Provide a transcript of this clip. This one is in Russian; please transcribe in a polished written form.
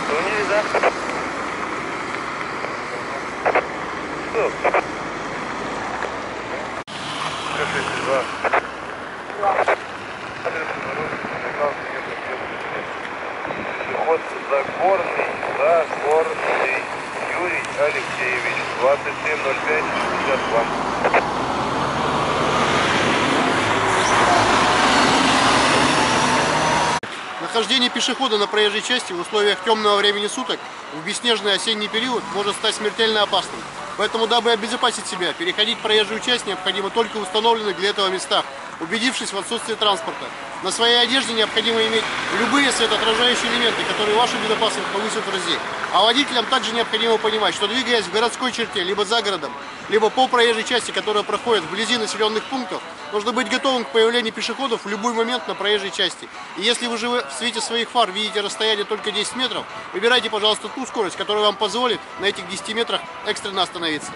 Поняли, да? Стоп. 662. Пехот Загорный Юрий Алексеевич, 27.05.62. Нахождение пешехода на проезжей части в условиях темного времени суток в бесснежный осенний период может стать смертельно опасным. Поэтому, дабы обезопасить себя, переходить проезжую часть необходимо только в установленных для этого местах, убедившись в отсутствии транспорта. На своей одежде необходимо иметь любые светоотражающие элементы, которые вашу безопасность повысят в разы. А водителям также необходимо понимать, что двигаясь в городской черте, либо за городом, либо по проезжей части, которая проходит вблизи населенных пунктов, нужно быть готовым к появлению пешеходов в любой момент на проезжей части. И если вы же в свете своих фар видите расстояние только 10 метров, выбирайте, пожалуйста, ту скорость, которая вам позволит на этих 10 метрах экстренно остановиться.